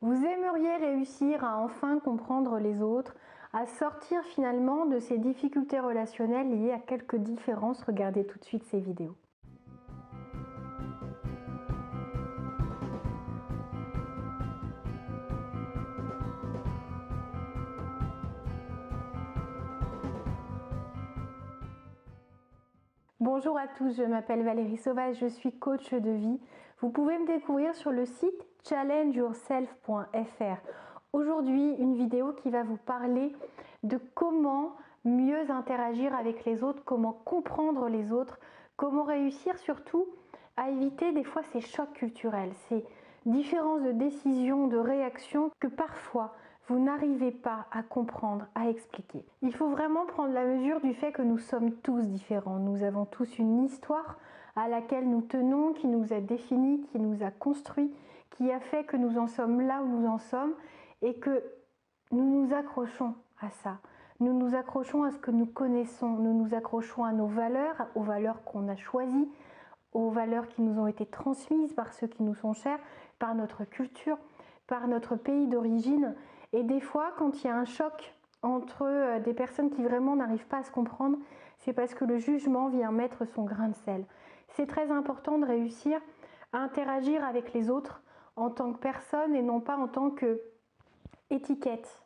Vous aimeriez réussir à enfin comprendre les autres, à sortir finalement de ces difficultés relationnelles liées à quelques différences. Regardez tout de suite ces vidéos. Bonjour à tous, je m'appelle Valérie Sauvage, je suis coach de vie. Vous pouvez me découvrir sur le site challengeyourself.fr. Aujourd'hui, une vidéo qui va vous parler de comment mieux interagir avec les autres, comment comprendre les autres, comment réussir surtout à éviter des fois ces chocs culturels, ces différences de décision, de réaction que parfois vous n'arrivez pas à comprendre, à expliquer. Il faut vraiment prendre la mesure du fait que nous sommes tous différents. Nous avons tous une histoire à laquelle nous tenons, qui nous a définis, qui nous a construits, qui a fait que nous en sommes là où nous en sommes et que nous nous accrochons à ça. Nous nous accrochons à ce que nous connaissons, nous nous accrochons à nos valeurs, aux valeurs qu'on a choisies, aux valeurs qui nous ont été transmises par ceux qui nous sont chers, par notre culture, par notre pays d'origine. Et des fois, quand il y a un choc entre des personnes qui vraiment n'arrivent pas à se comprendre, c'est parce que le jugement vient mettre son grain de sel. C'est très important de réussir à interagir avec les autres en tant que personne et non pas en tant que étiquette.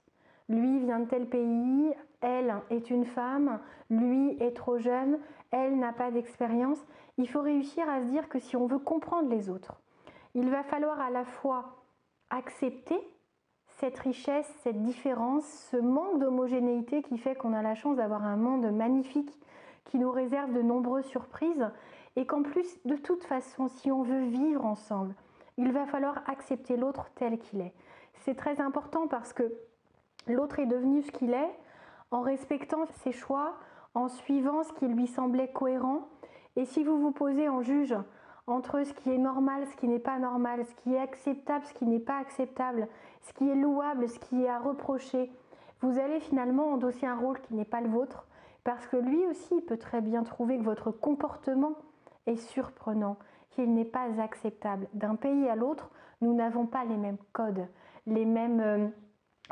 Lui vient de tel pays, elle est une femme, lui est trop jeune, elle n'a pas d'expérience. Il faut réussir à se dire que si on veut comprendre les autres, il va falloir à la fois accepter cette richesse, cette différence, ce manque d'homogénéité qui fait qu'on a la chance d'avoir un monde magnifique qui nous réserve de nombreuses surprises et qu'en plus, de toute façon, si on veut vivre ensemble, il va falloir accepter l'autre tel qu'il est. C'est très important parce que l'autre est devenu ce qu'il est en respectant ses choix, en suivant ce qui lui semblait cohérent. Et si vous vous posez en juge entre ce qui est normal, ce qui n'est pas normal, ce qui est acceptable, ce qui n'est pas acceptable, ce qui est louable, ce qui est à reprocher, vous allez finalement endosser un rôle qui n'est pas le vôtre, parce que lui aussi peut très bien trouver que votre comportement est surprenant, qu'il n'est pas acceptable. D'un pays à l'autre, nous n'avons pas les mêmes codes, les mêmes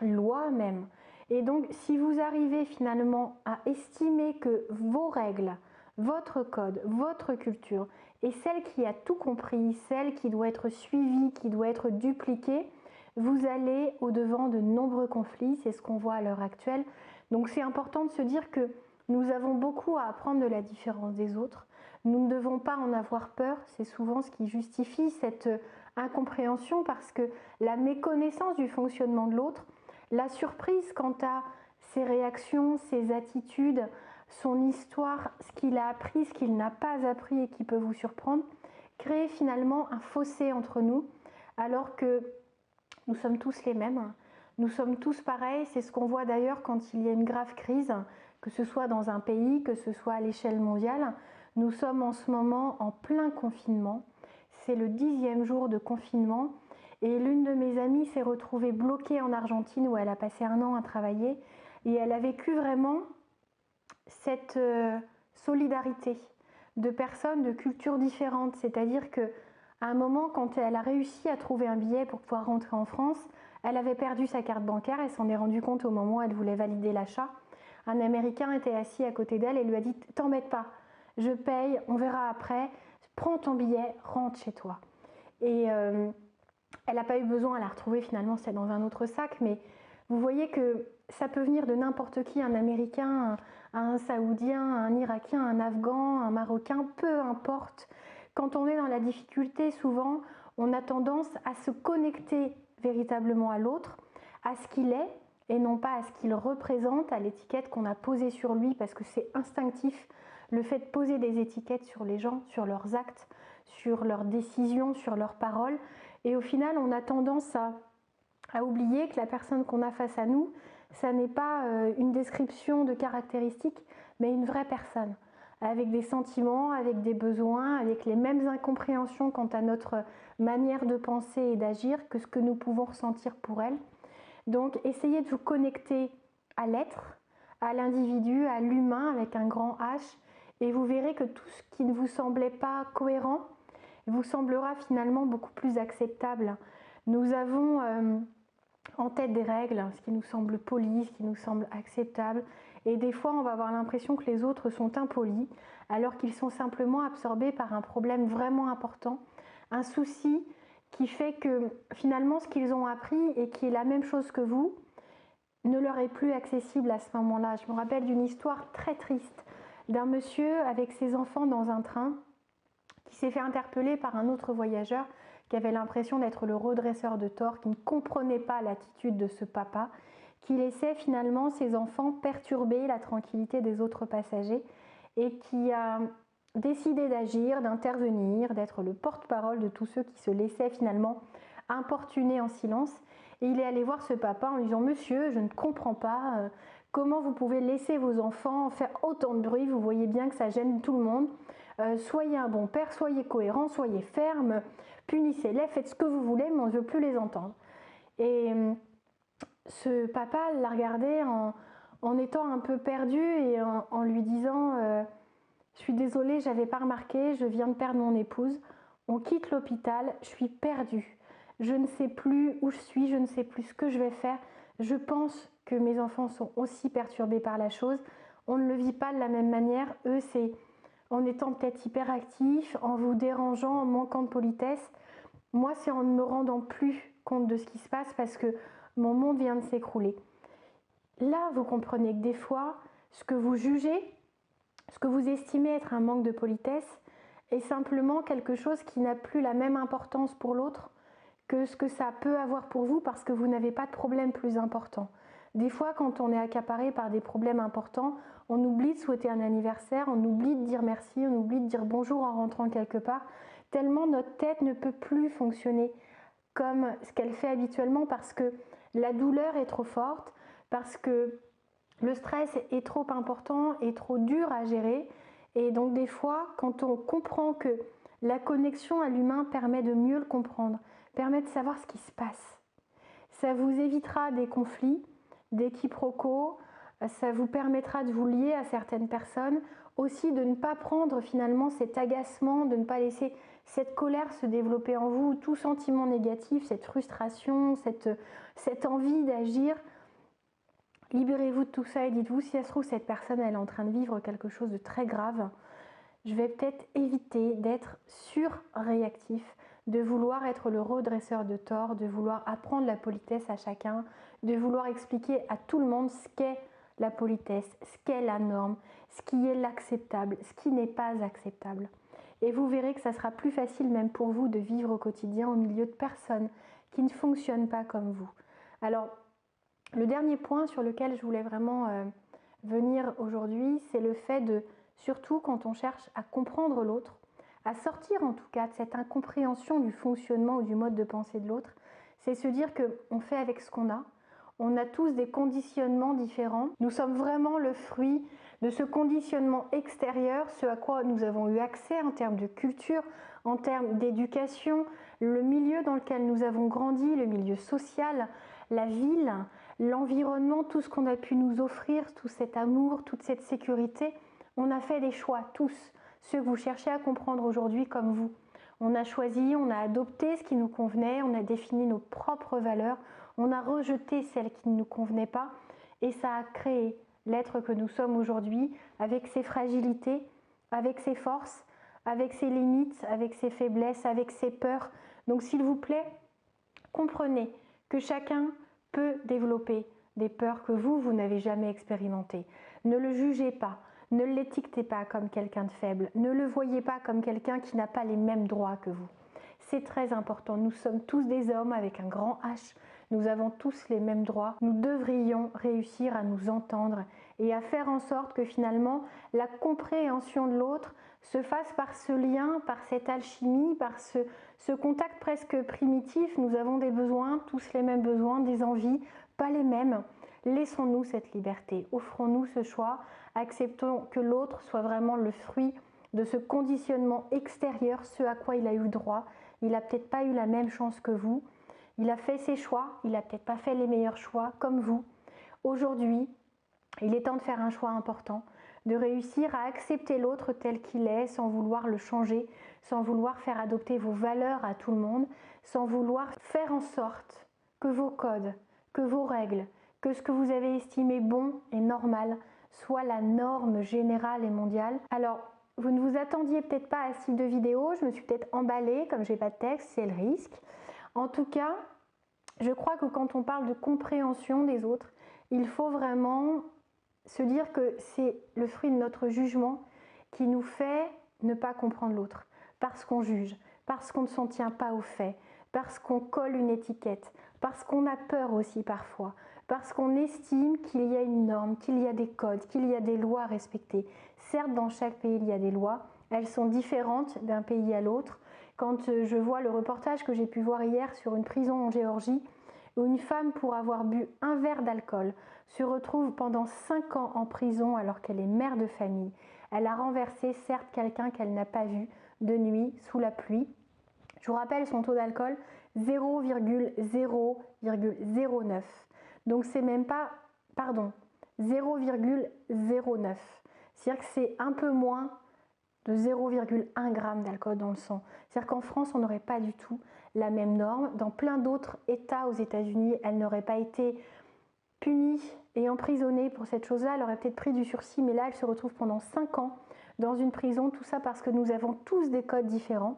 lois même. Et donc, si vous arrivez finalement à estimer que vos règles, votre code, votre culture est celle qui a tout compris, celle qui doit être suivie, qui doit être dupliquée, vous allez au-devant de nombreux conflits, c'est ce qu'on voit à l'heure actuelle. Donc c'est important de se dire que nous avons beaucoup à apprendre de la différence des autres. Nous ne devons pas en avoir peur, c'est souvent ce qui justifie cette incompréhension parce que la méconnaissance du fonctionnement de l'autre, la surprise quant à ses réactions, ses attitudes, son histoire, ce qu'il a appris, ce qu'il n'a pas appris et qui peut vous surprendre, crée finalement un fossé entre nous, alors que nous sommes tous les mêmes, nous sommes tous pareils. C'est ce qu'on voit d'ailleurs quand il y a une grave crise, que ce soit dans un pays, que ce soit à l'échelle mondiale. Nous sommes en ce moment en plein confinement, c'est le 10e jour de confinement. Et l'une de mes amies s'est retrouvée bloquée en Argentine où elle a passé 1 an à travailler et elle a vécu vraiment cette solidarité de personnes de cultures différentes. C'est-à-dire que à un moment, quand elle a réussi à trouver un billet pour pouvoir rentrer en France, elle avait perdu sa carte bancaire. Elle s'en est rendue compte au moment où elle voulait valider l'achat. Un Américain était assis à côté d'elle et lui a dit « T'embête pas, je paye, on verra après, prends ton billet, rentre chez toi ». Et elle n'a pas eu besoin, elle a retrouvé finalement, c'est dans un autre sac, mais vous voyez que ça peut venir de n'importe qui, un Américain, un Saoudien, un Irakien, un Afghan, un Marocain, peu importe. Quand on est dans la difficulté, souvent, on a tendance à se connecter véritablement à l'autre, à ce qu'il est, et non pas à ce qu'il représente, à l'étiquette qu'on a posée sur lui, parce que c'est instinctif, le fait de poser des étiquettes sur les gens, sur leurs actes, sur leurs décisions, sur leurs paroles, et au final, on a tendance à oublier que la personne qu'on a face à nous, ça n'est pas une description de caractéristiques, mais une vraie personne, avec des sentiments, avec des besoins, avec les mêmes incompréhensions quant à notre manière de penser et d'agir que ce que nous pouvons ressentir pour elle. Donc, essayez de vous connecter à l'être, à l'individu, à l'humain avec un grand H, et vous verrez que tout ce qui ne vous semblait pas cohérent vous semblera finalement beaucoup plus acceptable. Nous avons en tête des règles, ce qui nous semble poli, ce qui nous semble acceptable. Et des fois, on va avoir l'impression que les autres sont impolis, alors qu'ils sont simplement absorbés par un problème vraiment important, un souci qui fait que finalement ce qu'ils ont appris et qui est la même chose que vous, ne leur est plus accessible à ce moment-là. Je me rappelle d'une histoire très triste d'un monsieur avec ses enfants dans un train qui s'est fait interpeller par un autre voyageur qui avait l'impression d'être le redresseur de tort, qui ne comprenait pas l'attitude de ce papa, qui laissait finalement ses enfants perturber la tranquillité des autres passagers et qui a décidé d'agir, d'intervenir, d'être le porte-parole de tous ceux qui se laissaient finalement importuner en silence. Et il est allé voir ce papa en lui disant « Monsieur, je ne comprends pas comment vous pouvez laisser vos enfants faire autant de bruit, vous voyez bien que ça gêne tout le monde. Soyez un bon père, soyez cohérent, soyez ferme, punissez-les, faites ce que vous voulez, mais on ne veut plus les entendre. » Et ce papa l'a regardé en étant un peu perdu et en lui disant je suis désolée, je n'avais pas remarqué, je viens de perdre mon épouse, on quitte l'hôpital, je suis perdue, je ne sais plus où je suis, je ne sais plus ce que je vais faire, je pense que mes enfants sont aussi perturbés par la chose, on ne le vit pas de la même manière, eux c'est en étant peut-être hyperactifs, en vous dérangeant, en manquant de politesse, moi c'est en ne me rendant plus compte de ce qui se passe parce que mon monde vient de s'écrouler. Là, vous comprenez que des fois, ce que vous jugez, ce que vous estimez être un manque de politesse, est simplement quelque chose qui n'a plus la même importance pour l'autre que ce que ça peut avoir pour vous parce que vous n'avez pas de problème plus important. Des fois, quand on est accaparé par des problèmes importants, on oublie de souhaiter un anniversaire, on oublie de dire merci, on oublie de dire bonjour en rentrant quelque part, tellement notre tête ne peut plus fonctionner comme ce qu'elle fait habituellement parce que la douleur est trop forte, parce que le stress est trop important et trop dur à gérer. Et donc des fois, quand on comprend que la connexion à l'humain permet de mieux le comprendre, permet de savoir ce qui se passe, ça vous évitera des conflits, des quiproquos, ça vous permettra de vous lier à certaines personnes, aussi de ne pas prendre finalement cet agacement, de ne pas laisser cette colère se développer en vous, tout sentiment négatif, cette frustration, cette envie d'agir. Libérez-vous de tout ça et dites-vous, si ça se trouve, cette personne elle est en train de vivre quelque chose de très grave, je vais peut-être éviter d'être surréactif, de vouloir être le redresseur de tort, de vouloir apprendre la politesse à chacun, de vouloir expliquer à tout le monde ce qu'est la politesse, ce qu'est la norme, ce qui est l'acceptable, ce qui n'est pas acceptable. Et vous verrez que ça sera plus facile même pour vous de vivre au quotidien au milieu de personnes qui ne fonctionnent pas comme vous. Alors, le dernier point sur lequel je voulais vraiment venir aujourd'hui, c'est le fait de, surtout quand on cherche à comprendre l'autre, à sortir en tout cas de cette incompréhension du fonctionnement ou du mode de pensée de l'autre, c'est se dire qu'on fait avec ce qu'on a. On a tous des conditionnements différents. Nous sommes vraiment le fruit de ce conditionnement extérieur, ce à quoi nous avons eu accès en termes de culture, en termes d'éducation, le milieu dans lequel nous avons grandi, le milieu social, la ville, l'environnement, tout ce qu'on a pu nous offrir, tout cet amour, toute cette sécurité. On a fait des choix, tous, ceux que vous cherchez à comprendre aujourd'hui comme vous. On a choisi, on a adopté ce qui nous convenait, on a défini nos propres valeurs, on a rejeté celles qui ne nous convenaient pas et ça a créé l'être que nous sommes aujourd'hui avec ses fragilités, avec ses forces, avec ses limites, avec ses faiblesses, avec ses peurs. Donc s'il vous plaît, comprenez que chacun peut développer des peurs que vous n'avez jamais expérimentées. Ne le jugez pas, ne l'étiquetez pas comme quelqu'un de faible, ne le voyez pas comme quelqu'un qui n'a pas les mêmes droits que vous. C'est très important, nous sommes tous des hommes avec un grand H, nous avons tous les mêmes droits, nous devrions réussir à nous entendre et à faire en sorte que finalement la compréhension de l'autre se fasse par ce lien, par cette alchimie, par ce contact presque primitif. Nous avons des besoins, tous les mêmes besoins, des envies, pas les mêmes. Laissons-nous cette liberté, offrons-nous ce choix, acceptons que l'autre soit vraiment le fruit de ce conditionnement extérieur, ce à quoi il a eu droit. Il n'a peut-être pas eu la même chance que vous, il a fait ses choix, il n'a peut-être pas fait les meilleurs choix comme vous. Aujourd'hui, il est temps de faire un choix important, de réussir à accepter l'autre tel qu'il est sans vouloir le changer, sans vouloir faire adopter vos valeurs à tout le monde, sans vouloir faire en sorte que vos codes, que vos règles, que ce que vous avez estimé bon et normal soit la norme générale et mondiale. Alors, vous ne vous attendiez peut-être pas à ce type de vidéo, je me suis peut-être emballée, comme j'ai pas de texte, c'est le risque. En tout cas, je crois que quand on parle de compréhension des autres, il faut vraiment se dire que c'est le fruit de notre jugement qui nous fait ne pas comprendre l'autre, parce qu'on juge, parce qu'on ne s'en tient pas aux faits, parce qu'on colle une étiquette, parce qu'on a peur aussi parfois, parce qu'on estime qu'il y a une norme, qu'il y a des codes, qu'il y a des lois à respecter. Certes, dans chaque pays, il y a des lois, elles sont différentes d'un pays à l'autre. Quand je vois le reportage que j'ai pu voir hier sur une prison en Géorgie, où une femme, pour avoir bu un verre d'alcool, se retrouve pendant 5 ans en prison alors qu'elle est mère de famille. Elle a renversé, certes, quelqu'un qu'elle n'a pas vu de nuit, sous la pluie. Je vous rappelle son taux d'alcool, 0,0,09. Donc c'est même pas, pardon, 0,09. C'est-à-dire que c'est un peu moins de 0,1 g d'alcool dans le sang. C'est-à-dire qu'en France, on n'aurait pas du tout la même norme. Dans plein d'autres États aux États-Unis, elle n'aurait pas été punie et emprisonnée pour cette chose-là. Elle aurait peut-être pris du sursis, mais là, elle se retrouve pendant 5 ans dans une prison. Tout ça parce que nous avons tous des codes différents.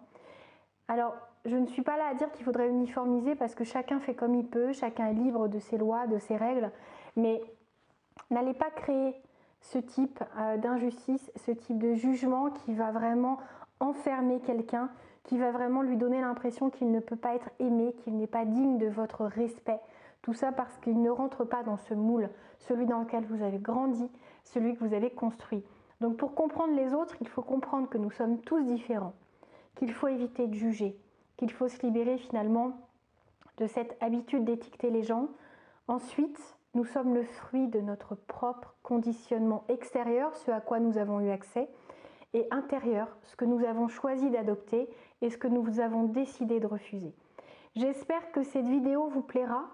Alors, je ne suis pas là à dire qu'il faudrait uniformiser parce que chacun fait comme il peut, chacun est libre de ses lois, de ses règles, mais n'allez pas créer ce type d'injustice, ce type de jugement qui va vraiment enfermer quelqu'un, qui va vraiment lui donner l'impression qu'il ne peut pas être aimé, qu'il n'est pas digne de votre respect. Tout ça parce qu'il ne rentre pas dans ce moule, celui dans lequel vous avez grandi, celui que vous avez construit. Donc pour comprendre les autres, il faut comprendre que nous sommes tous différents, qu'il faut éviter de juger, qu'il faut se libérer finalement de cette habitude d'étiqueter les gens. Ensuite, nous sommes le fruit de notre propre conditionnement extérieur, ce à quoi nous avons eu accès, et intérieur, ce que nous avons choisi d'adopter et ce que nous avons décidé de refuser. J'espère que cette vidéo vous plaira.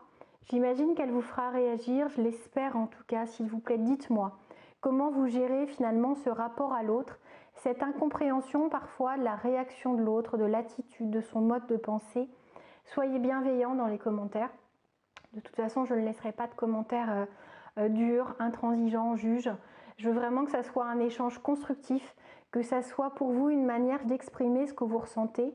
J'imagine qu'elle vous fera réagir, je l'espère en tout cas. S'il vous plaît, dites-moi comment vous gérez finalement ce rapport à l'autre, cette incompréhension parfois de la réaction de l'autre, de l'attitude, de son mode de pensée. Soyez bienveillants dans les commentaires. De toute façon, je ne laisserai pas de commentaires durs, intransigeants, juges. Je veux vraiment que ça soit un échange constructif, que ça soit pour vous une manière d'exprimer ce que vous ressentez.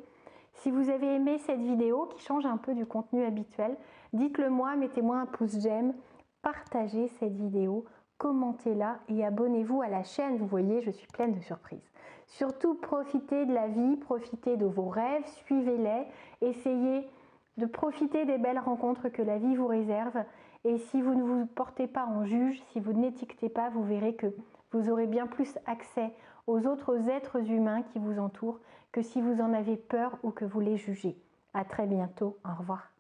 Si vous avez aimé cette vidéo qui change un peu du contenu habituel, dites-le moi, mettez-moi un pouce j'aime, partagez cette vidéo, commentez-la et abonnez-vous à la chaîne. Vous voyez, je suis pleine de surprises. Surtout, profitez de la vie, profitez de vos rêves, suivez-les, essayez de profiter des belles rencontres que la vie vous réserve. Et si vous ne vous portez pas en juge, si vous n'étiquetez pas, vous verrez que vous aurez bien plus accès aux autres êtres humains qui vous entourent que si vous en avez peur ou que vous les jugez. À très bientôt, au revoir.